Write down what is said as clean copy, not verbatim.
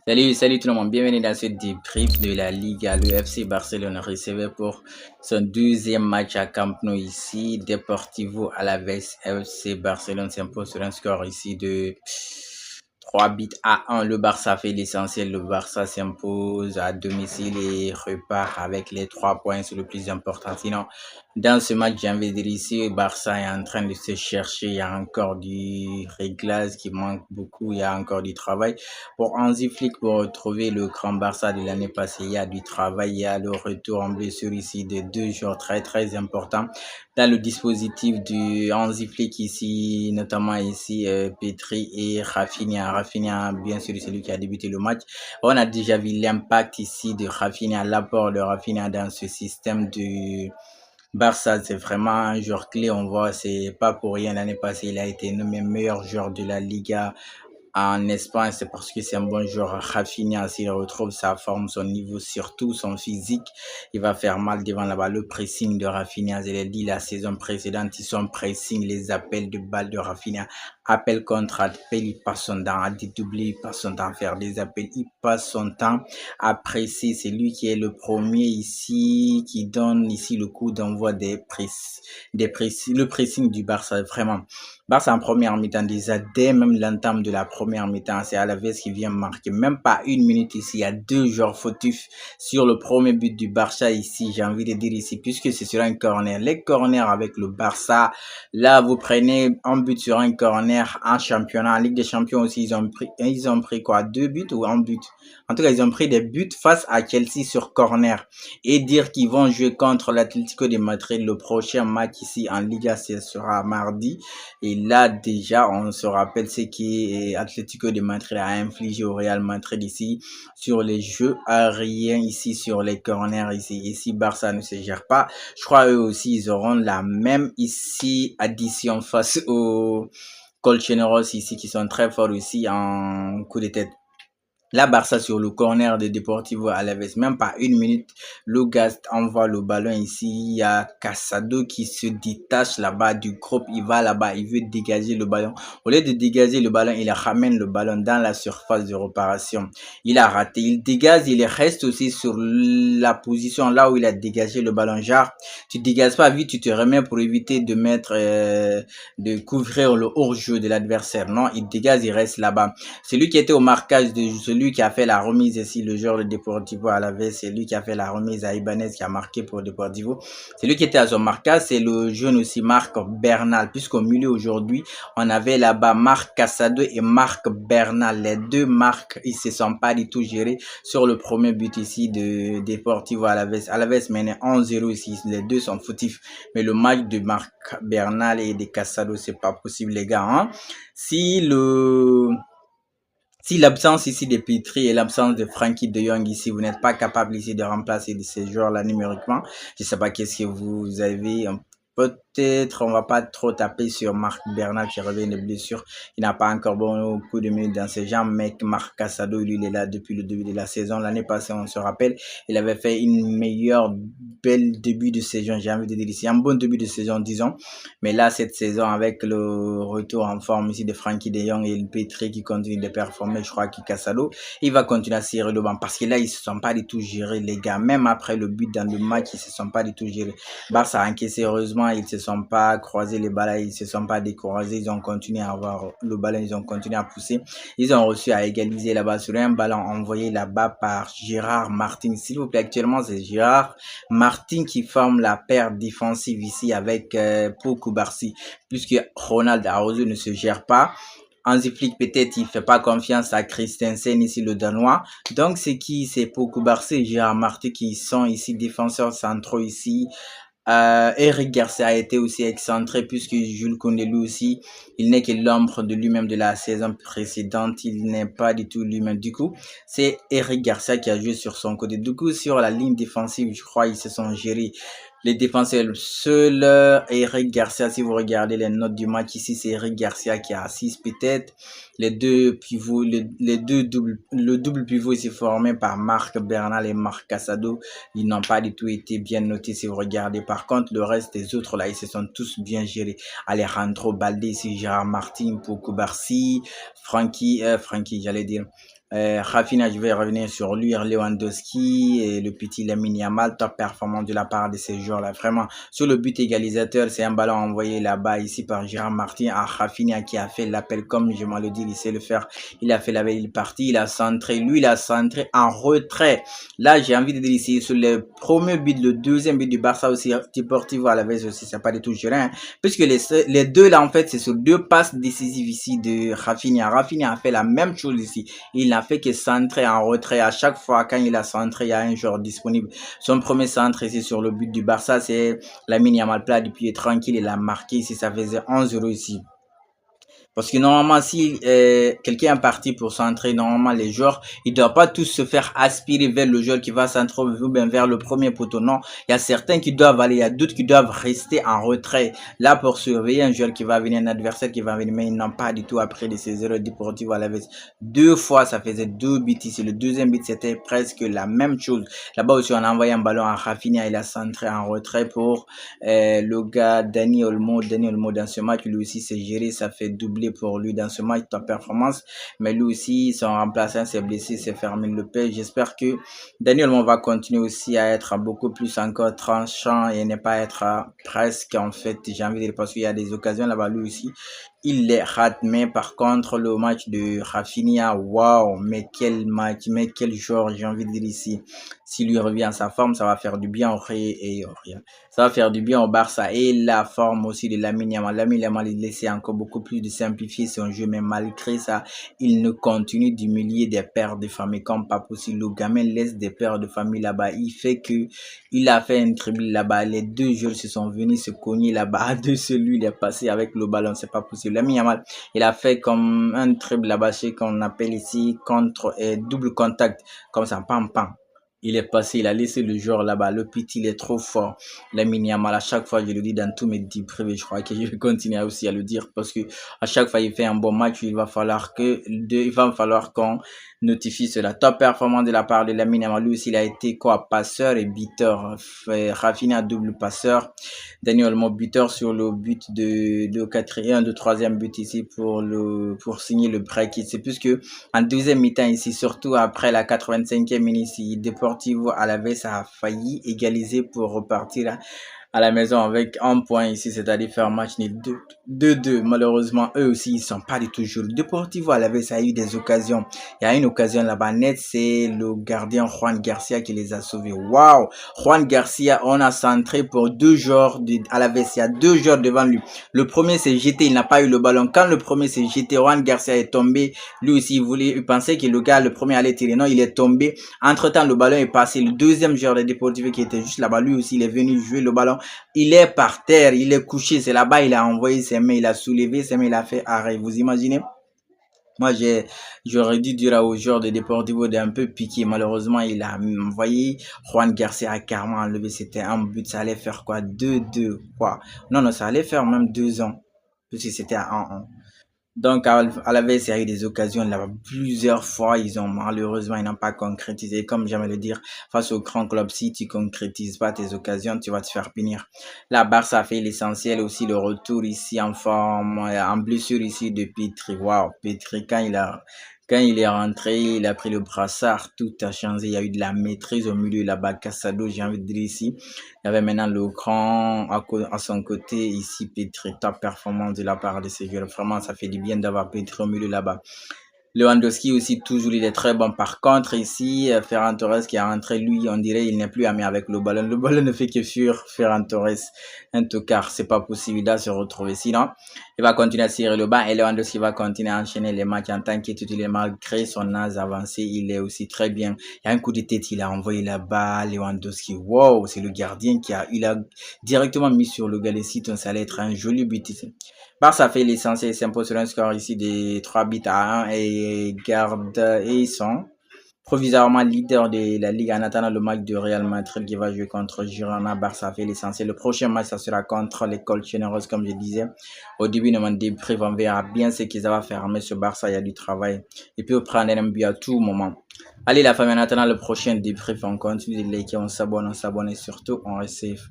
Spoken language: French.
Salut tout le monde, bienvenue dans ce débrief de la Liga. Le FC Barcelone recevait pour son deuxième match à Camp Nou ici. Deportivo Alaves FC Barcelone s'impose sur un score ici de 3 buts à 1. Le Barça fait l'essentiel, le Barça s'impose à domicile et repart avec les 3 points, c'est le plus important. Sinon, dans ce match, j'ai envie de dire ici, Barça est en train de se chercher, il y a encore du réglage qui manque beaucoup, il y a encore du travail. Pour Hansi Flick, pour retrouver le grand Barça de l'année passée, il y a du travail, il y a le retour en blessure ici de 2 joueurs très importants dans le dispositif du Hansi Flick ici, notamment ici Petri et Rafinha. Rafinha, bien sûr, c'est lui qui a débuté le match. On a déjà vu l'impact ici de Rafinha, l'apport de Rafinha dans ce système de Barça. C'est vraiment un joueur clé. On voit, c'est pas pour rien. L'année passée, il a été nommé meilleur joueur de la Liga en Espagne. C'est parce que c'est un bon joueur. Rafinha, s'il retrouve sa forme, son niveau, surtout son physique, il va faire mal devant la balle. Le pressing de Rafinha, je l'ai dit la saison précédente, ils sont pressing, les appels de balles de Rafinha, appel contre appel, il passe son temps à dédoubler, il passe son temps à faire des appels, il passe son temps à presser. C'est lui qui est le premier ici, qui donne ici le coup d'envoi le pressing du Barça, vraiment. Barça en première mi-temps, déjà dès même l'entame de la première mi-temps, c'est Alaves qui vient marquer. Même pas une minute ici, il y a 2 joueurs fautifs sur le premier but du Barça ici, j'ai envie de dire ici, puisque c'est sur un corner. Les corners avec le Barça, là vous prenez un but sur un corner en championnat, en Ligue des Champions aussi, ils ont pris quoi, 2 buts ou un but? En tout cas, ils ont pris des buts face à Chelsea sur corner. Et dire qu'ils vont jouer contre l'Atlético de Madrid, le prochain match ici en Liga, ce sera mardi. Et là, déjà, on se rappelle ce qui Atlético de Madrid a infligé au Real Madrid ici sur les jeux aériens, ici sur les corners, ici Barça ne se gère pas. Je crois eux aussi, ils auront la même ici addition face aux Colchoneros ici qui sont très forts ici en coup de tête. La Barça sur le corner de Deportivo Alaves, même pas une minute, Lugast envoie le ballon ici, il y a Casado qui se détache là-bas du groupe, il va là-bas, il veut dégager le ballon. Au lieu de dégager le ballon, il ramène le ballon dans la surface de réparation. Il a raté, il dégage, il reste aussi sur la position là où il a dégagé le ballon. Genre, tu dégages pas vite, tu te remets pour éviter de de couvrir le hors-jeu de l'adversaire. Non, il dégage, il reste là-bas. Celui qui était au marquage de celui qui a fait la remise ici, le joueur de Deportivo Alaves, c'est lui qui a fait la remise à Ibanez qui a marqué pour Deportivo. Celui qui était à son marquage, c'est le jeune aussi Marc Bernal, puisqu'au milieu aujourd'hui, on avait là-bas Marc Casado et Marc Bernal. Les deux marques, ils se sont pas du tout gérés sur le premier but ici de Deportivo Alaves. Alaves menait 1-0 ici, les deux sont fautifs. Mais le match de Marc Bernal et de Casado, c'est pas possible les gars. Hein? Si l'absence ici de Petri et l'absence de Frankie de Jong ici, vous n'êtes pas capable ici de remplacer ces joueurs-là numériquement, je ne sais pas qu'est-ce que vous avez. Peut-être on va pas trop taper sur Marc Bernal qui revient de blessure. Il n'a pas encore beaucoup de minutes dans ses jambes, mais Marc Casado, lui, il est là depuis le début de la saison. L'année passée, on se rappelle, il avait fait une belle début de saison. J'ai envie de dire ici, un bon début de saison, disons. Mais là, cette saison, avec le retour en forme ici de Frankie de Jong et le Petri qui continue de performer, je crois qu'il Casado, il va continuer à serrer le banc parce que là, ils se sont pas du tout gérés, les gars. Même après le but dans le match, ils se sont pas du tout gérés. Barça a encaissé, heureusement, ils se sont pas croisés les balles, ils se sont pas découragés, ils ont continué à avoir le ballon, ils ont continué à pousser. Ils ont reçu à égaliser là-bas sur un ballon envoyé là-bas par Gérard Martin. S'il vous plaît, actuellement, c'est Gérard Martin qui forme la paire défensive ici avec Pau Cubarsí, puisque Ronald Araujo ne se gère pas. Hansi Flick, peut-être, il fait pas confiance à Christensen, ici, le Danois. Donc, c'est Pau Cubarsí et Gérard Martin qui sont ici défenseurs centraux ici. Eric Garcia a été aussi excentré puisque Jules Koundé lui aussi, il n'est que l'ombre de lui-même de la saison précédente, il n'est pas du tout lui-même. Du coup, c'est Eric Garcia qui a joué sur son côté. Du coup, sur la ligne défensive, je crois, ils se sont gérés. Les défenseurs seuls, Eric Garcia, si vous regardez les notes du match ici, c'est Eric Garcia qui a 6 peut-être. Les deux pivots, le double pivot s'est formé par Marc Bernal et Marc Casado. Ils n'ont pas du tout été bien notés si vous regardez. Par contre, le reste des autres là, ils se sont tous bien gérés. Alejandro Balde, ici, Gérard Martin, Pau Cubarsí, Frankie, j'allais dire. Rafinha, je vais revenir sur lui, Lewandowski et le petit Lamine Yamal, top performance de la part de ces joueurs-là. Vraiment, sur le but égalisateur, c'est un ballon envoyé là-bas ici par Gérard Martin à Rafinha qui a fait l'appel comme je m'en le dis, il sait le faire. Il a fait la belle partie, il a centré, lui il a centré en retrait. Là, j'ai envie de dire ici, sur le premier but, le deuxième but du Barça aussi, Deportivo Alavés aussi, c'est pas du tout géré, hein, puisque les deux là, en fait, c'est sur deux passes décisives ici de Rafinha. Rafinha a fait la même chose ici. Il n'a fait que centrer en retrait. À chaque fois, quand il a centré, il y a un joueur disponible. Son premier centre ici sur le but du Barça, c'est Lamine Yamal plat du pied tranquille. Il a marqué ici, ça faisait 11-0 ici. Parce que normalement, si quelqu'un est parti pour centrer, normalement, les joueurs, ils ne doivent pas tous se faire aspirer vers le joueur qui va centrer ou bien vers le premier poteau. Non, il y a certains qui doivent aller, il y a d'autres qui doivent rester en retrait. Là, pour surveiller un joueur qui va venir, un adversaire qui va venir, mais ils n'ont pas du tout appris de ces erreurs Deportivo Alavés. Deux fois, ça faisait deux buts ici. Le deuxième but, c'était presque la même chose. Là-bas aussi, on a envoyé un ballon à Rafinha, il a centré en retrait pour le gars Dani Olmo. Dani Olmo, dans ce match, lui aussi, s'est géré, ça fait doubler pour lui dans ce match, ta performance. Mais lui aussi, son remplaçant s'est blessé, c'est Fermin Lopez. J'espère que Daniel Olmo va continuer aussi à être beaucoup plus encore tranchant et ne pas être presque, en fait, j'ai envie de dire, parce qu'il y a des occasions là-bas, lui aussi, il les rate. Mais par contre, le match de Rafinha, waouh, mais quel match, mais quel joueur, j'ai envie de dire ici. S'il lui revient à sa forme, ça va faire du bien au Real. Ça va faire du bien au Barça. Et la forme aussi de Lamine Yamal. Lamine Yamal, il essaie encore beaucoup plus de simplifier son jeu, mais malgré ça, il ne continue d'humilier des pères de famille comme pas possible. Le gamin laisse des pères de famille là-bas. Il fait que, il a fait un dribble là-bas. Les deux joueurs se sont venus se cogner là-bas. De celui, il est passé avec le ballon. C'est pas possible. Lamine Yamal, il a fait comme un dribble là-bas, ce qu'on appelle ici contre double contact. Comme ça, pam, pam. Il est passé, il a laissé le joueur là-bas. Le petit, il est trop fort. Lamine Yamal, à chaque fois, je le dis dans tous mes dits privés, je crois que je vais continuer aussi à le dire parce que à chaque fois, il fait un bon match. Il va falloir qu'on notifie cela. Top performance de la part de Lamine Yamal. Lui aussi, il a été quoi? Passeur et buteur. Rafinha, double passeur. Daniel Olmo, buteur sur le but de quatrième, de troisième but ici pour signer le break. C'est plus que en deuxième mi-temps ici, surtout après la 85e minute ici, Deportivo Alavés a failli égaliser pour repartir à la maison avec un point ici, c'est-à-dire faire match nul 2-2. Malheureusement, eux aussi, ils sont pas du tout joués. Deportivo Alavés a eu des occasions. Il y a une occasion là-bas net, c'est le gardien Juan Garcia qui les a sauvés. Waouh! Juan Garcia, on a centré pour deux joueurs d'Alavés. Il y a deux joueurs devant lui. Le premier s'est jeté, il n'a pas eu le ballon. Quand le premier s'est jeté, Juan Garcia est tombé. Lui aussi, il pensait que le premier allait tirer. Non, il est tombé. Entre-temps, le ballon est passé. Le deuxième joueur de Deportivo qui était juste là-bas, lui aussi, il est venu jouer le ballon. Il est par terre, il est couché, c'est là-bas, il a envoyé ses mains, il a soulevé ses mains, il a fait arrêt. Vous imaginez? Moi, j'aurais dû dire au joueur de Deportivo d'un peu piquer. Malheureusement, il a envoyé Juan Garcia a carrément enlevé. C'était un but, ça allait faire quoi? 2-2, quoi. Non, non, ça allait faire même 2 ans. Parce que c'était à 1-1. Donc, à la veille, il y a eu des occasions là plusieurs fois. Malheureusement, ils n'ont pas concrétisé. Comme j'aime le dire, face au grand club, si tu concrétises pas tes occasions, tu vas te faire punir. La Barça a fait l'essentiel aussi, le retour ici en forme, en blessure ici de Petri. Waouh, Petri, quand il est rentré, il a pris le brassard, tout a changé. Il y a eu de la maîtrise au milieu là-bas. Casado, j'ai envie de dire ici. Il y avait maintenant le grand à son côté ici, Petri. Top performance de la part de ces joueurs. Vraiment, ça fait du bien d'avoir Petri au milieu là-bas. Lewandowski aussi, toujours, il est très bon. Par contre, ici, Ferran Torres qui est rentré, lui, on dirait, il n'est plus ami avec le ballon. Le ballon ne fait que fuir Ferran Torres. Un tocard, c'est pas possible, il doit se retrouver. Sinon, il va continuer à tirer le bas et Lewandowski va continuer à enchaîner les matchs en tant que titulaire. Malgré son âge avancé, il est aussi très bien. Il y a un coup de tête, il a envoyé là-bas, Lewandowski. Wow, c'est le gardien il a directement mis sur le Galaxy, donc ça allait être un joli but ici. Barça fait l'essentiel, s'impose sur un score ici de 3 buts à 1 et ils sont provisoirement leader de la Ligue en attendant le match de Real Madrid qui va jouer contre Girona. Barça fait l'essentiel. Le prochain match, ça sera contre l'école Généreuse, comme je disais. Au début de mon débrief, on verra bien ce qu'ils vont faire. Mais ce Barça, il y a du travail. Il peut prendre un but à tout moment. Allez, la famille, en attendant le prochain débrief, on continue de liker, on s'abonne et surtout, on reste safe.